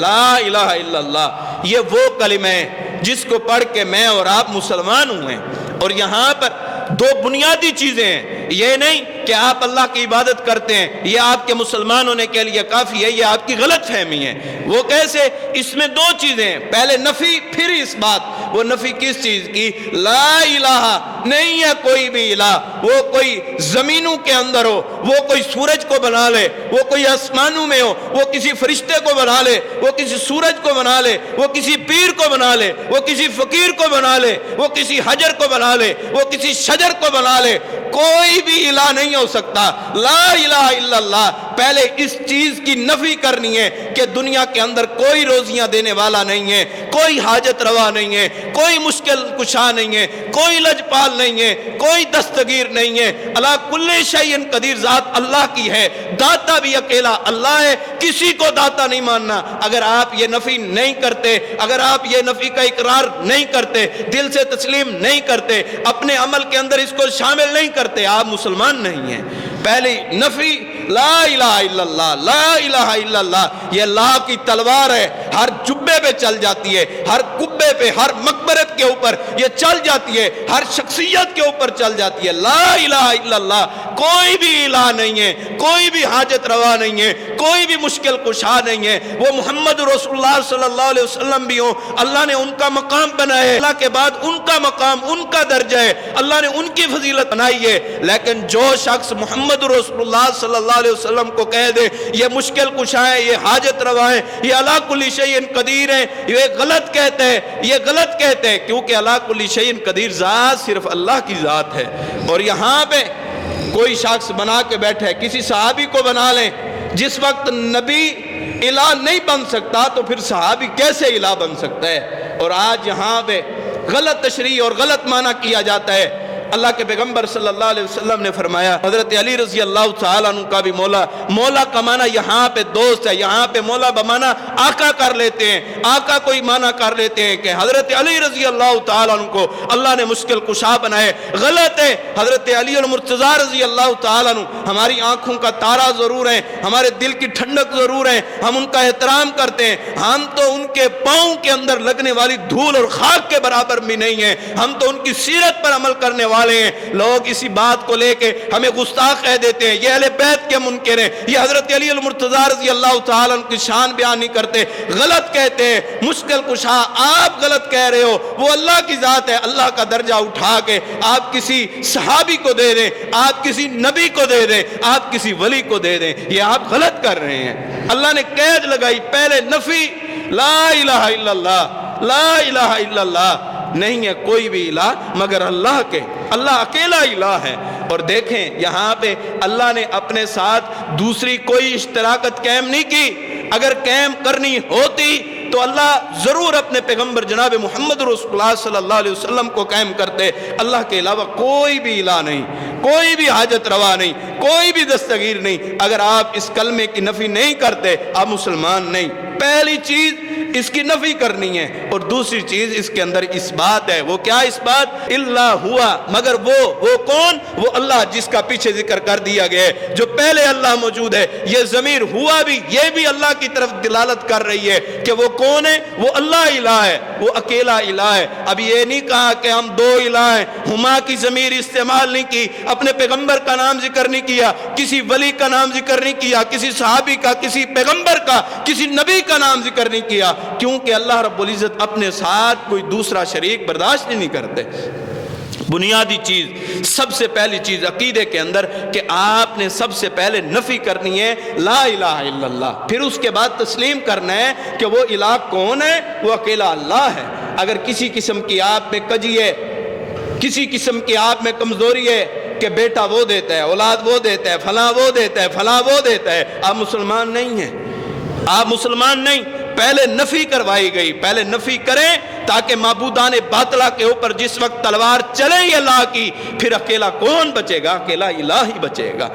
لا الہ الا اللہ یہ وہ کلمہ ہے جس کو پڑھ کے میں اور آپ مسلمان ہوئے ہیں۔ اور یہاں پر دو بنیادی چیزیں ہیں، یہ نہیں کہ آپ اللہ کی عبادت کرتے ہیں یہ آپ کے مسلمان ہونے کے لیے کافی ہے، یہ آپ کی غلط فہمی ہے۔ وہ کیسے؟ اس میں دو چیزیں ہیں، پہلے نفی پھر اس بات۔ وہ نفی کس چیز کی؟ لا الہ نہیں ہے کوئی بھی الہ، وہ کوئی زمینوں کے اندر ہو، وہ کوئی سورج کو بنا لے، وہ کوئی آسمانوں میں ہو، وہ کسی فرشتے کو بنا لے، وہ کسی سورج کو بنا لے، وہ کسی پیر کو بنا لے، وہ کسی فقیر کو بنا لے، وہ کسی حجر کو بنا لے، وہ کسی شجر کو بنا لے، کوئی بھی الہ نہیں ہو سکتا۔ لا الہ الا اللہ، پہلے اس چیز کی نفی کرنی ہے کہ دنیا کے اندر کوئی روزیاں دینے والا نہیں ہے، کوئی حاجت روا نہیں ہے، کوئی مشکل کشا نہیں ہے، کوئی لجپال نہیں ہے، کوئی دستگیر نہیں ہے۔ اللہ کل شیء قدیر ذات اللہ کی ہے، داتا بھی اکیلا اللہ ہے، کسی کو داتا نہیں ماننا۔ اگر آپ یہ نفی نہیں کرتے، اگر آپ یہ نفی کا اقرار نہیں کرتے، دل سے تسلیم نہیں کرتے، اپنے عمل کے اندر اس کو شامل نہیں کرتے، آپ مسلمان نہیں ہیں۔ پہلی نفی لا الہ الا اللہ، لا الہ الا اللہ یہ اللہ کی تلوار ہے، ہر جبے پہ چل جاتی ہے، ہر کبے پہ، ہر مقبرے کے اوپر یہ چل جاتی ہے، ہر شخصیت کے اوپر چل جاتی ہے۔ لا الہ الا اللہ، کوئی بھی الہ نہیں ہے، کوئی بھی حاجت روا نہیں ہے، کوئی بھی مشکل کشا نہیں ہے۔ وہ محمد رسول اللہ صلی اللہ علیہ وسلم بھی ہوں، اللہ نے ان کا مقام بنایا ہے، اللہ کے بعد ان کا مقام، ان کا درجہ ہے، اللہ نے ان کی فضیلت بنائی ہے۔ لیکن جو شخص محمد رسول اللہ صلی اللہ علیہ وسلم کو کہہ دے یہ مشکل کشا ہے، یہ حاجت روا ہے، یہ علی کل شیء قدیر ہے، یہ غلط کہتے ہیں، یہ غلط کہتے ہیں، کیونکہ علی کل شیء قدیر ذات صرف اللہ کی ذات ہے۔ اور یہاں پہ کوئی شخص بنا کے بیٹھے، کسی صحابی کو بنا لیں، جس وقت نبی الہ نہیں بن سکتا تو پھر صحابی کیسے الہ بن سکتا ہے؟ اور آج یہاں پہ غلط تشریح اور غلط معنی کیا جاتا ہے۔ اللہ کے پیغمبر صلی اللہ علیہ وسلم نے فرمایا، حضرت علی رضی اللہ تعالیٰ عنہ کا بھی مولا، مولا کا معنی یہاں پہ دوست ہے، یہاں پہ مولا بمانا آقا کر لیتے ہیں، آقا کوئی معنی کر لیتے ہیں کہ حضرت علی رضی اللہ تعالیٰ عنہ کو اللہ نے مشکل کشا بنائے، غلط ہے۔ حضرت علی المرتضیٰ رضی اللہ تعالیٰ عنہ ہماری آنکھوں کا تارا ضرور ہیں، ہمارے دل کی ٹھنڈک ضرور ہیں، ہم ان کا احترام کرتے ہیں، ہم تو ان کے پاؤں کے اندر لگنے والی دھول اور خاک کے برابر بھی نہیں ہیں، ہم تو ان کی سیرت پر عمل کرنے والے ہیں۔ لوگ اسی بات کو لے کے ہمیں گستاخ کہہ دیتے ہیں، یہ اہل بیت کے منکر ہیں، یہ حضرت علی المرتضیٰ رضی اللہ تعالیٰ عنہ کی شان بیان نہیں کرتے، غلط کہتے ہیں۔ مشکل کشا آپ غلط کہہ رہے ہو، وہ اللہ کی ذات ہے، اللہ کا درجہ اٹھا کے آپ کسی صحابی کو دے دیں، آپ کسی نبی کو دے دیں، آپ کسی ولی کو دے دیں، یہ آپ غلط کر رہے ہیں۔ اللہ نے قید لگائی، پہلے نفی لا الہ الا اللہ، لا الہ الا اللہ نہیں ہے کوئی بھی الہ مگر اللہ کے، اللہ اکیلا الہ ہے۔ اور دیکھیں یہاں پہ اللہ نے اپنے ساتھ دوسری کوئی اشتراکت قائم نہیں کی، اگر قائم کرنی ہوتی تو اللہ ضرور اپنے پیغمبر جناب محمد رسول اللہ صلی اللہ علیہ وسلم کو قائم کرتے۔ اللہ کے علاوہ کوئی بھی الہ نہیں، کوئی بھی حاجت روا نہیں، کوئی بھی دستگیر نہیں۔ اگر آپ اس کلمے کی نفی نہیں کرتے آپ مسلمان نہیں۔ پہلی چیز اس کی نفی کرنی ہے، اور دوسری چیز اس کے اندر اس بات ہے۔ وہ کیا اس بات؟ اللہ ہوا، مگر وہ کون؟ وہ اللہ جس کا پیچھے ذکر کر دیا گیا ہے، جو پہلے اللہ موجود ہے۔ یہ ضمیر ہوا بھی یہ بھی اللہ کی طرف دلالت کر رہی ہے کہ وہ کون ہے؟ وہ اللہ الہ ہے، وہ اکیلا الہ ہے۔ اب یہ نہیں کہا کہ ہم دو الہ ہیں، ہما کی ضمیر استعمال نہیں کی، اپنے پیغمبر کا نام ذکر نہیں کیا، کسی ولی کا نام ذکر نہیں کیا، کسی صحابی کا، کسی پیغمبر کا، کسی نبی کا نام ذکر نہیں کیا، کیونکہ اللہ رب العزت اپنے ساتھ کوئی دوسرا شریک برداشت نہیں کرتے۔ بنیادی چیز، سب سے پہلی چیز عقیدے کے اندر کہ آپ نے سب سے پہلے نفی کرنی ہے لا الہ الا اللہ، پھر اس کے بعد تسلیم کرنا ہے کہ وہ الہ کون ہے؟ وہ اکیلا اللہ ہے۔ اگر کسی قسم کی آپ میں کجی ہے، کسی قسم کی آپ میں کمزوری ہے کہ بیٹا وہ دیتا ہے، اولاد وہ دیتا ہے، فلاں وہ دیتا ہے، فلاں وہ دیتا ہے، آپ مسلمان نہیں ہیں، آپ مسلمان نہیں۔ پہلے نفی کروائی گئی، پہلے نفی کریں تاکہ معبودان باطلہ کے اوپر جس وقت تلوار چلے اللہ کی، پھر اکیلا کون بچے گا؟ اکیلا الہ ہی بچے گا۔